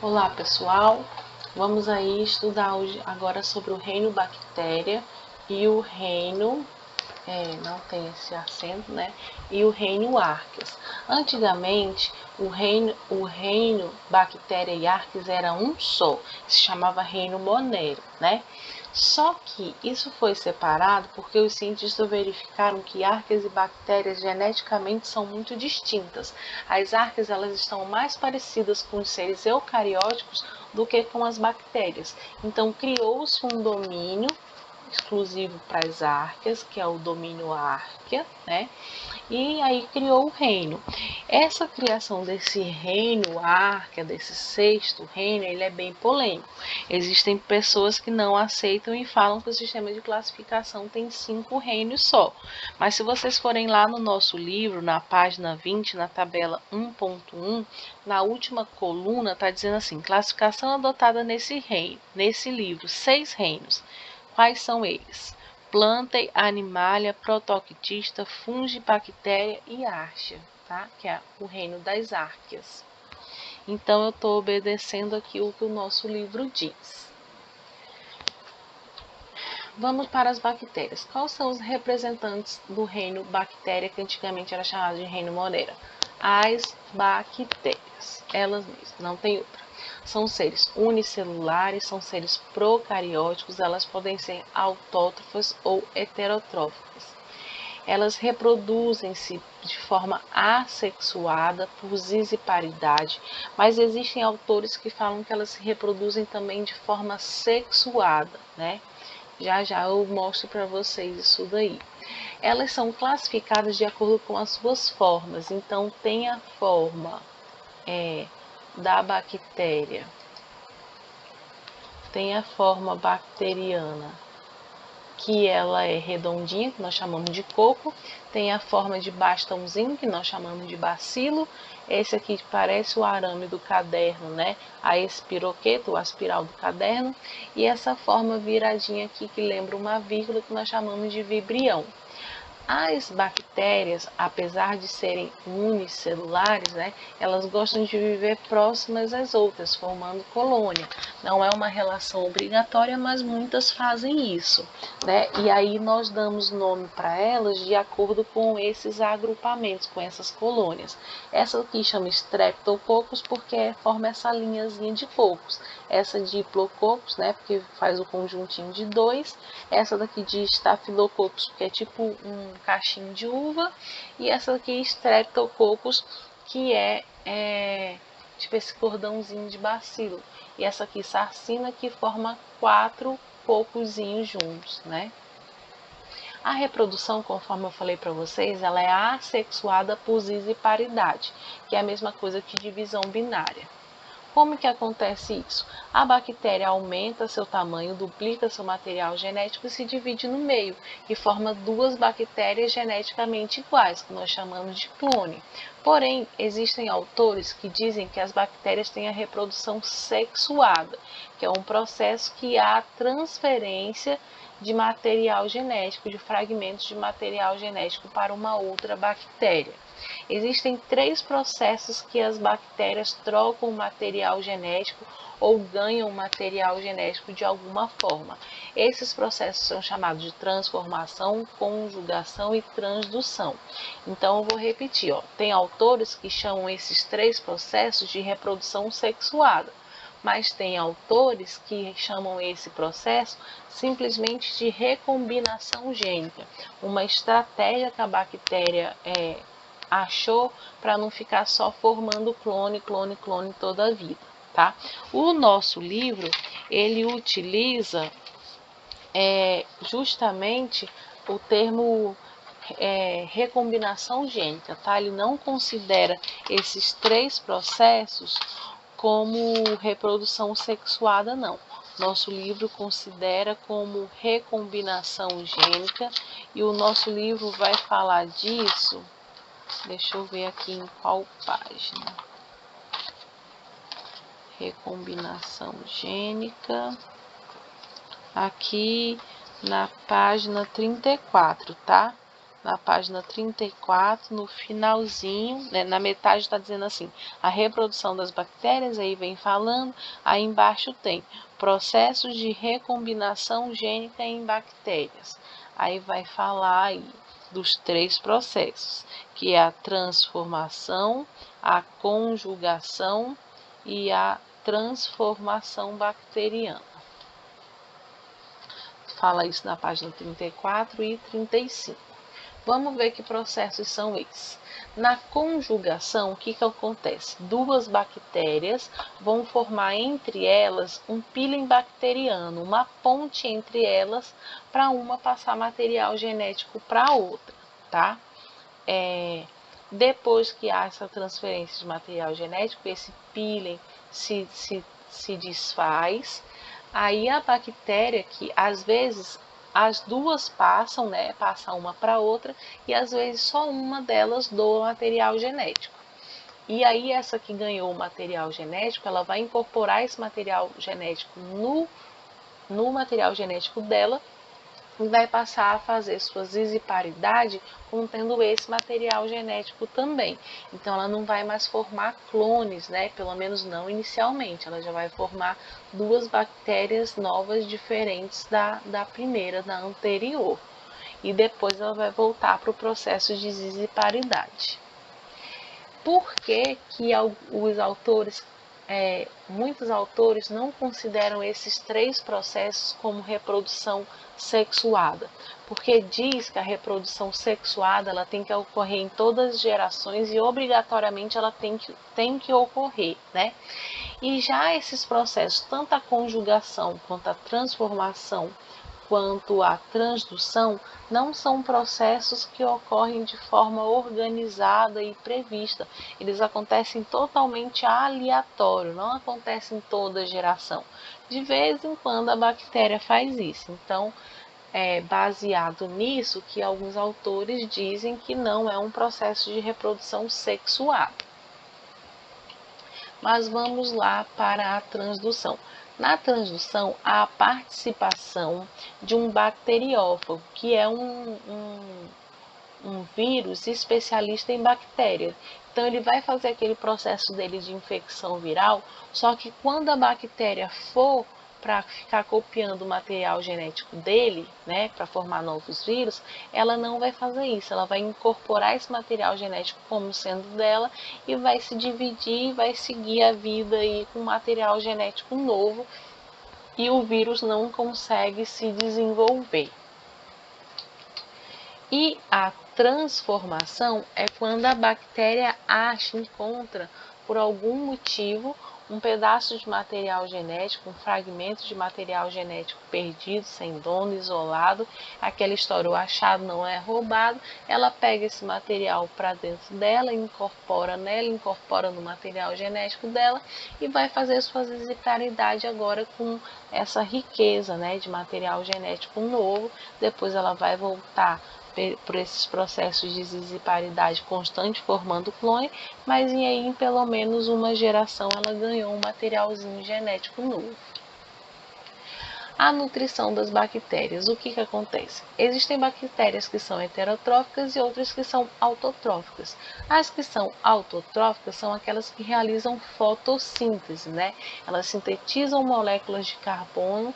Olá pessoal, vamos aí estudar hoje agora sobre o reino bactéria e o reino, não tem esse acento, né? E o reino Arqueas. Antigamente o reino bactéria e Arqueas era um só, se chamava reino Monera, né? Só que isso foi separado porque os cientistas verificaram que arqueias e bactérias geneticamente são muito distintas. As arqueias elas estão mais parecidas com os seres eucarióticos do que com as bactérias. Então criou-se um domínio exclusivo para as arqueias, que é o domínio Arquea, né? E aí criou o reino. Essa criação desse reino Arquea, desse sexto reino, ele é bem polêmico. Existem pessoas que não aceitam e falam que o sistema de classificação tem 5 reinos só. Mas se vocês forem lá no nosso livro, na página 20, na tabela 1.1, na última coluna está dizendo assim: classificação adotada nesse reino, nesse livro, 6 reinos. Quais são eles? Planta, animalia, protoctista, fungi, bactéria e archaea, tá? Que é o reino das arqueias. Então eu estou obedecendo aqui o que o nosso livro diz. Vamos para as bactérias. Quais são os representantes do reino bactéria, que antigamente era chamado de reino Monera? As bactérias, elas mesmas, não tem outra. São seres unicelulares, são seres procarióticos, elas podem ser autótrofas ou heterotróficas. Elas reproduzem-se de forma assexuada, por zisiparidade, mas existem autores que falam que elas se reproduzem também de forma sexuada, né? Já já eu mostro para vocês isso daí. Elas são classificadas de acordo com as suas formas. Então, tem a forma da bactéria, tem a forma bacteriana, que ela é redondinha, que nós chamamos de coco. Tem a forma de bastãozinho, que nós chamamos de bacilo. Esse aqui parece o arame do caderno, né? A espiroqueta, o aspiral do caderno. E essa forma viradinha aqui, que lembra uma vírgula, que nós chamamos de vibrião. As bactérias, apesar de serem unicelulares, né, elas gostam de viver próximas às outras, formando colônia. Não é uma relação obrigatória, mas muitas fazem isso, né? E aí nós damos nome para elas de acordo com esses agrupamentos, com essas colônias. Essa aqui chama Streptococcus porque forma essa linhazinha de cocos. Essa Diplococcus, né, porque faz o conjuntinho de dois. Essa daqui de Staphylococcus, porque é tipo um cachinho de uva. E essa daqui Streptococcus, que é tipo esse cordãozinho de bacilo. E essa aqui Sarcina, que forma 4 cocozinhos juntos, né? A reprodução, conforme eu falei para vocês, ela é assexuada por zisiparidade, que é a mesma coisa que divisão binária. Como que acontece isso? A bactéria aumenta seu tamanho, duplica seu material genético e se divide no meio, e forma 2 bactérias geneticamente iguais, que nós chamamos de clone. Porém, existem autores que dizem que as bactérias têm a reprodução sexuada, que é um processo que há transferência de material genético, de fragmentos de material genético para uma outra bactéria. Existem 3 processos que as bactérias trocam material genético ou ganham material genético de alguma forma. Esses processos são chamados de transformação, conjugação e transdução. Então eu vou repetir, ó. Tem autores que chamam esses 3 processos de reprodução sexuada, mas tem autores que chamam esse processo simplesmente de recombinação gênica, uma estratégia que a bactéria achou para não ficar só formando clone toda a vida, tá? O nosso livro, ele utiliza justamente o termo recombinação gênica, tá? Ele não considera esses 3 processos como reprodução sexuada, não. Nosso livro considera como recombinação gênica, e o nosso livro vai falar disso. Deixa eu ver aqui em qual página. Recombinação gênica. Aqui na página 34, tá? na página 34, no finalzinho, né, na metade está dizendo assim, a reprodução das bactérias, aí vem falando, aí embaixo tem processos de recombinação gênica em bactérias. Aí vai falar aí dos 3 processos, que é a transformação, a conjugação e a transformação bacteriana. Fala isso na página 34 e 35. Vamos ver que processos são esses. Na conjugação, o que acontece? 2 bactérias vão formar entre elas um pílen bacteriano, uma ponte entre elas, para uma passar material genético para a outra, tá? Depois que há essa transferência de material genético, esse pílen se desfaz. Aí a bactéria, que às vezes as 2 passam, né? Passa uma para a outra, e às vezes só uma delas doa material genético. E aí essa que ganhou o material genético, ela vai incorporar esse material genético no material genético dela, e vai passar a fazer sua zisiparidade contendo esse material genético também. Então ela não vai mais formar clones, né? Pelo menos não inicialmente. Ela já vai formar 2 bactérias novas diferentes da primeira, da anterior. E depois ela vai voltar para o processo de zisiparidade. Por que os autores, muitos autores não consideram esses 3 processos como reprodução sexuada? Porque diz que a reprodução sexuada ela tem que ocorrer em todas as gerações e obrigatoriamente ela tem que ocorrer, né? E já esses processos, tanto a conjugação quanto a transformação, quanto à transdução, não são processos que ocorrem de forma organizada e prevista. Eles acontecem totalmente aleatório, não acontecem em toda geração. De vez em quando a bactéria faz isso. Então, é baseado nisso que alguns autores dizem que não é um processo de reprodução sexuada. Mas vamos lá para a transdução. Na transdução, há a participação de um bacteriófago, que é um vírus especialista em bactérias. Então, ele vai fazer aquele processo dele de infecção viral, só que quando a bactéria for para ficar copiando o material genético dele, né, para formar novos vírus, ela não vai fazer isso, ela vai incorporar esse material genético como sendo dela e vai se dividir, vai seguir a vida aí com material genético novo e o vírus não consegue se desenvolver. E a transformação é quando a bactéria encontra, por algum motivo, um pedaço de material genético, um fragmento de material genético perdido, sem dono, isolado, aquela história, o achado não é roubado, ela pega esse material para dentro dela, incorpora nela, incorpora no material genético dela e vai fazer sua zisiparidade agora com essa riqueza, né, de material genético novo. Depois ela vai voltar por esses processos de zisiparidade constante, formando clone, mas em pelo menos uma geração ela ganhou um materialzinho genético novo. A nutrição das bactérias, o que acontece? Existem bactérias que são heterotróficas e outras que são autotróficas. As que são autotróficas são aquelas que realizam fotossíntese, né? Elas sintetizam moléculas de carbono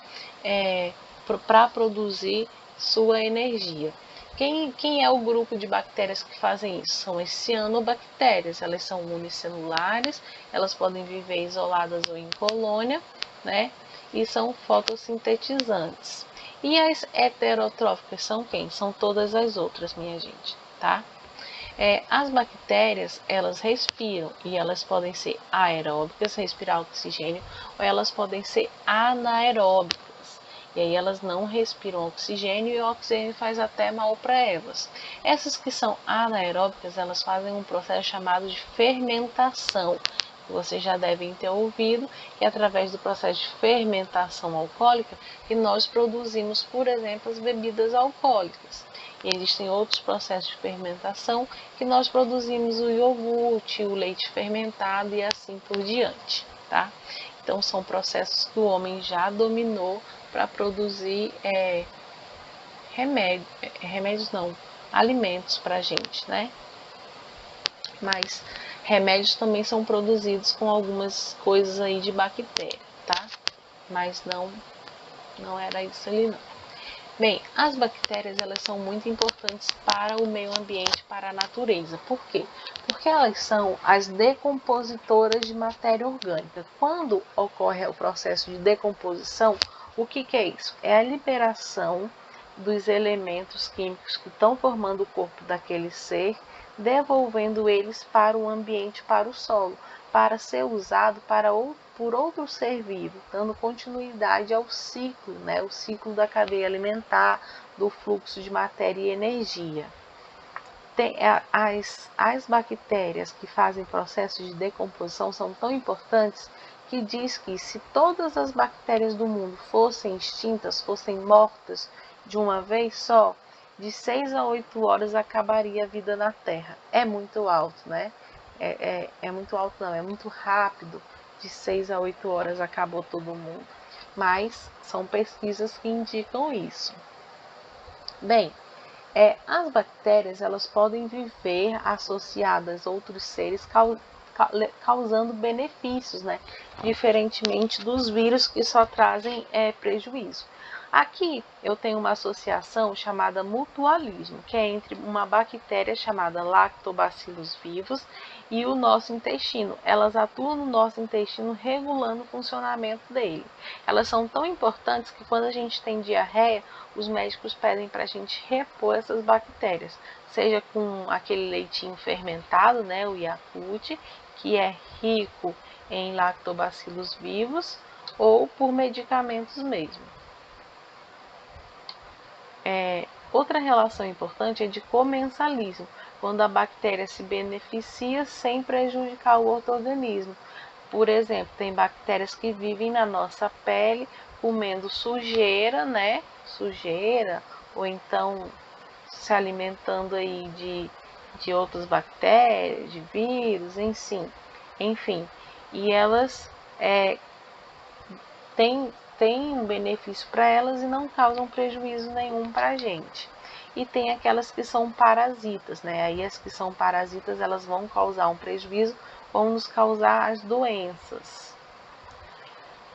para produzir sua energia. Quem é o grupo de bactérias que fazem isso? São as cianobactérias. Elas são unicelulares, elas podem viver isoladas ou em colônia, né? E são fotossintetizantes. E as heterotróficas são quem? São todas as outras, minha gente, tá? As bactérias, elas respiram e elas podem ser aeróbicas, respirar oxigênio, ou elas podem ser anaeróbicas. E aí elas não respiram oxigênio e o oxigênio faz até mal para elas. Essas que são anaeróbicas, elas fazem um processo chamado de fermentação. Vocês já devem ter ouvido que através do processo de fermentação alcoólica que nós produzimos, por exemplo, as bebidas alcoólicas. E existem outros processos de fermentação que nós produzimos o iogurte, o leite fermentado e assim por diante, tá? Então são processos que o homem já dominou para produzir remédios não, alimentos para a gente, né? Mas remédios também são produzidos com algumas coisas aí de bactéria, tá? Mas não era isso ali não. Bem, as bactérias elas são muito importantes para o meio ambiente, para a natureza. Por quê? Porque elas são as decompositoras de matéria orgânica. Quando ocorre o processo de decomposição, o que é isso? É a liberação dos elementos químicos que estão formando o corpo daquele ser, devolvendo eles para o ambiente, para o solo, para ser usado por outro ser vivo, dando continuidade ao ciclo, né? O ciclo da cadeia alimentar, do fluxo de matéria e energia. Tem, as bactérias que fazem processos de decomposição são tão importantes que diz que se todas as bactérias do mundo fossem extintas, fossem mortas de uma vez só, de 6 a 8 horas acabaria a vida na Terra. É muito alto, né? É muito alto não, é muito rápido. De 6 a 8 horas acabou todo mundo. Mas são pesquisas que indicam isso. Bem, as bactérias elas podem viver associadas a outros seres causando benefícios, né? Diferentemente dos vírus que só trazem prejuízo. Aqui eu tenho uma associação chamada mutualismo, que é entre uma bactéria chamada Lactobacillus vivus e o nosso intestino. Elas atuam no nosso intestino regulando o funcionamento dele. Elas são tão importantes que quando a gente tem diarreia, os médicos pedem para a gente repor essas bactérias, seja com aquele leitinho fermentado, né, o Yakult, que é rico em lactobacillus vivos, ou por medicamentos mesmo. Outra relação importante é de comensalismo, quando a bactéria se beneficia sem prejudicar o outro organismo. Por exemplo, tem bactérias que vivem na nossa pele comendo sujeira, né? Sujeira, ou então se alimentando aí de outras bactérias, de vírus, enfim. E elas têm um benefício para elas e não causam prejuízo nenhum para a gente. E tem aquelas que são parasitas, né? Aí as que são parasitas, elas vão causar um prejuízo, vão nos causar as doenças.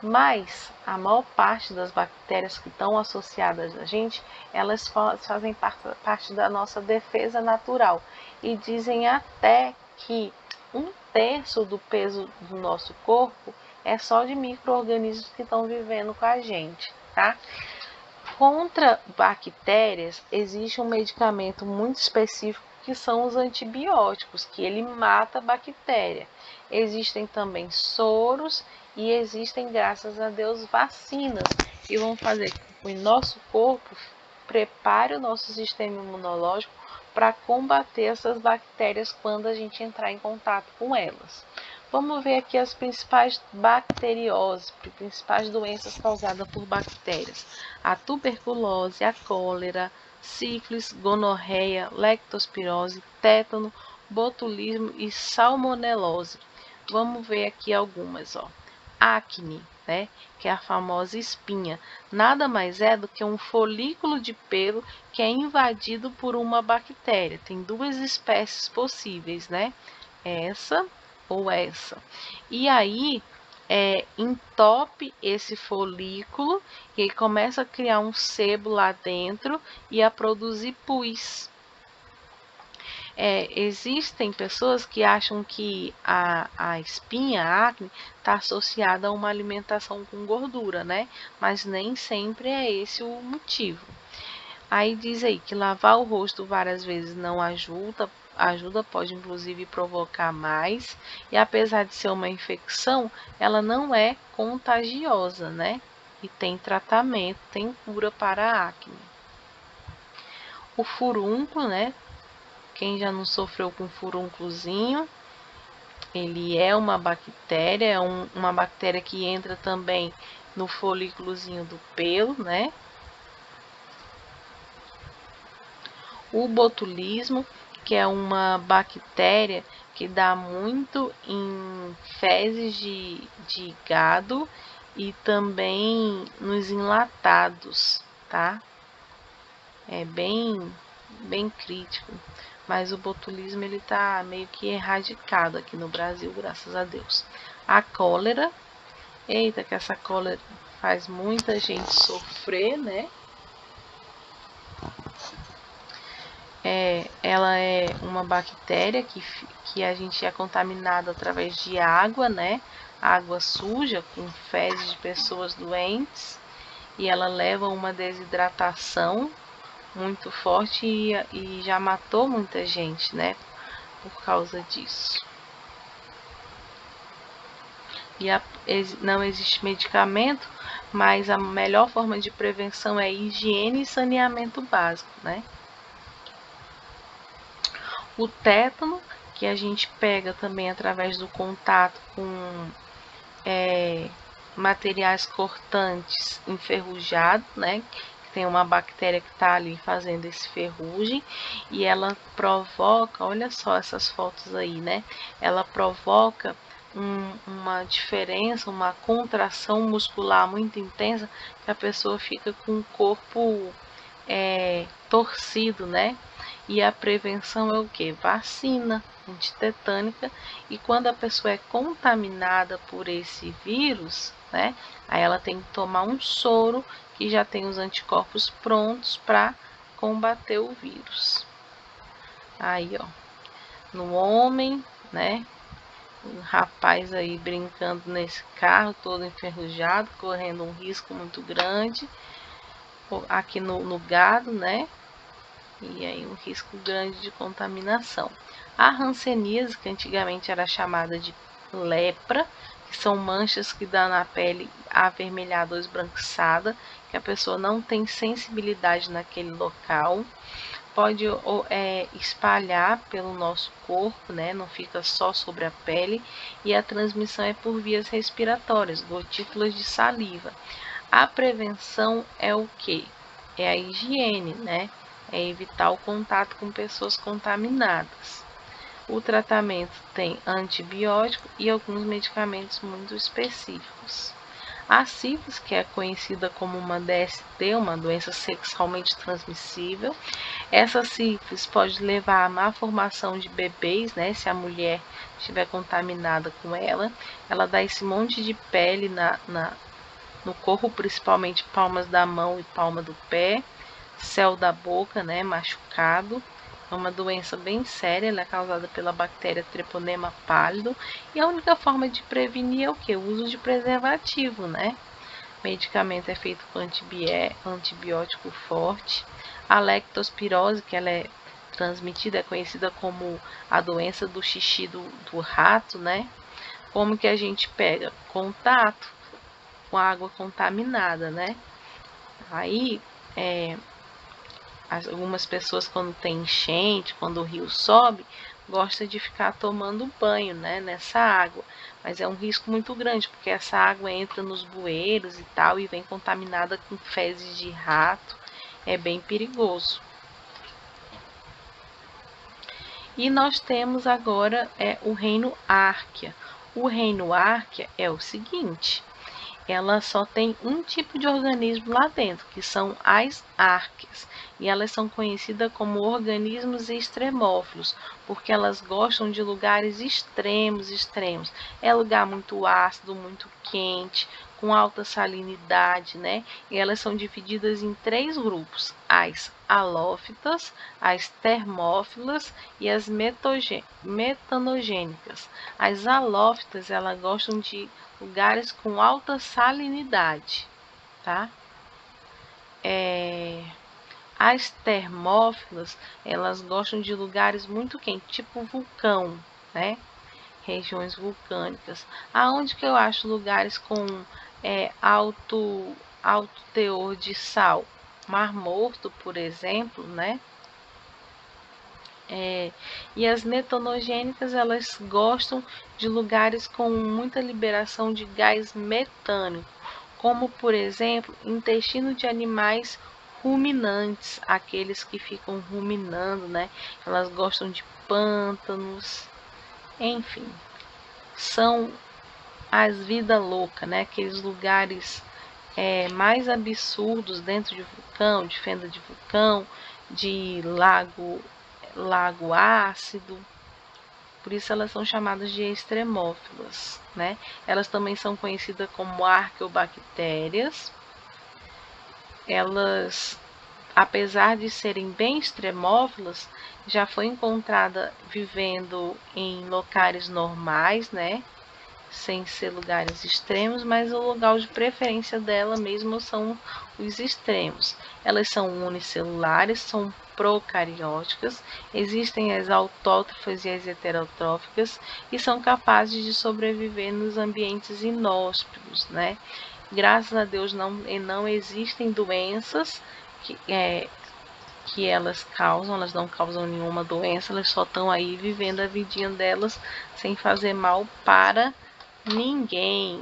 Mas a maior parte das bactérias que estão associadas a gente, elas fazem parte da nossa defesa natural. E dizem até que 1/3 do peso do nosso corpo é só de micro-organismos que estão vivendo com a gente, tá? Contra bactérias, existe um medicamento muito específico que são os antibióticos, que ele mata a bactéria. Existem também soros e existem, graças a Deus, vacinas que vão fazer com que o nosso corpo prepare o nosso sistema imunológico para combater essas bactérias quando a gente entrar em contato com elas. Vamos ver aqui as principais bacterioses, principais doenças causadas por bactérias. A tuberculose, a cólera, sífilis, gonorreia, leptospirose, tétano, botulismo e salmonelose. Vamos ver aqui algumas, ó. Acne, né, que é a famosa espinha. Nada mais é do que um folículo de pelo que é invadido por uma bactéria. Tem duas espécies possíveis, né? Essa ou essa. E aí entope esse folículo e ele começa a criar um sebo lá dentro e a produzir pus. Existem pessoas que acham que a espinha, a acne, está associada a uma alimentação com gordura, né? Mas nem sempre é esse o motivo. Aí diz aí que lavar o rosto várias vezes não ajuda, pode inclusive provocar mais, e apesar de ser uma infecção, ela não é contagiosa, né? E tem tratamento, tem cura para a acne. O furúnculo, né? Quem já não sofreu com furúnculozinho, ele é uma bactéria, uma bactéria que entra também no folículozinho do pelo, né? O botulismo, que é uma bactéria que dá muito em fezes de gado e também nos enlatados, tá? É bem bem crítico. Mas o botulismo ele tá meio que erradicado aqui no Brasil, graças a Deus. A cólera, eita, que essa cólera faz muita gente sofrer, né? Ela é uma bactéria que a gente é contaminado através de água, né? Água suja, com fezes de pessoas doentes, e ela leva a uma desidratação muito forte e já matou muita gente, né? Por causa disso. Não existe medicamento, mas a melhor forma de prevenção é higiene e saneamento básico, né? O tétano, que a gente pega também através do contato com materiais cortantes enferrujados, né? Tem uma bactéria que está ali fazendo esse ferrugem e ela provoca, olha só essas fotos aí, né? Ela provoca uma diferença, uma contração muscular muito intensa, que a pessoa fica com o corpo torcido, né? E a prevenção é o que? Vacina antitetânica. E quando a pessoa é contaminada por esse vírus, né? Aí ela tem que tomar um soro que já tem os anticorpos prontos para combater o vírus. Aí, ó, no homem, né? Um rapaz aí brincando nesse carro todo enferrujado, correndo um risco muito grande. Aqui no gado, né? E aí um risco grande de contaminação. A hanseníase, que antigamente era chamada de lepra, que são manchas que dão na pele avermelhada ou esbranquiçada, que a pessoa não tem sensibilidade naquele local. Pode espalhar pelo nosso corpo, né? Não fica só sobre a pele, e a transmissão é por vias respiratórias, gotículas de saliva. A prevenção é o que? É a higiene, né? É evitar o contato com pessoas contaminadas. O tratamento tem antibiótico e alguns medicamentos muito específicos. A sífilis, que é conhecida como uma DST, uma doença sexualmente transmissível. Essa sífilis pode levar à má formação de bebês, né? Se a mulher estiver contaminada com ela. Ela dá esse monte de pele no corpo, principalmente palmas da mão e palma do pé, céu da boca, né, machucado. É uma doença bem séria, ela é causada pela bactéria Treponema pálido, e a única forma de prevenir é o que? O uso de preservativo, né? O medicamento é feito com antibiótico forte. A lectospirose, que ela é transmitida, é conhecida como a doença do xixi do rato, né? Como que a gente pega? Contato com água contaminada, né? Aí, algumas pessoas, quando tem enchente, quando o rio sobe, gostam de ficar tomando banho, né, nessa água. Mas é um risco muito grande, porque essa água entra nos bueiros e tal, e vem contaminada com fezes de rato. É bem perigoso. E nós temos agora o reino Arquia. O reino Arquia é o seguinte: ela só tem um tipo de organismo lá dentro, que são as árqueas. E elas são conhecidas como organismos extremófilos, porque elas gostam de lugares extremos. É lugar muito ácido, muito quente, com alta salinidade, né? E elas são divididas em 3 grupos: as halófitas, as termófilas e as metanogênicas. As halófitas, elas gostam de lugares com alta salinidade, tá? As termófilas, elas gostam de lugares muito quentes, tipo vulcão, né? Regiões vulcânicas. Aonde que eu acho lugares com alto teor de sal? Mar Morto, por exemplo, né? E as metanogênicas, elas gostam de lugares com muita liberação de gás metânico, como por exemplo, intestino de animais ruminantes, aqueles que ficam ruminando, né? Elas gostam de pântanos, enfim, são as vidas loucas, né? Aqueles lugares mais absurdos dentro de vulcão, de fenda de vulcão, de lago ácido. Por isso elas são chamadas de extremófilas, né? Elas também são conhecidas como arqueobactérias. Elas, apesar de serem bem extremófilas, já foi encontrada vivendo em locais normais, né? Sem ser lugares extremos, mas o lugar de preferência dela mesmo são os extremos. Elas são unicelulares, são procarióticas, existem as autótrofas e as heterotróficas e são capazes de sobreviver nos ambientes inóspitos, né? Graças a Deus não existem doenças que elas não causam nenhuma doença, elas só estão aí vivendo a vidinha delas sem fazer mal para ninguém.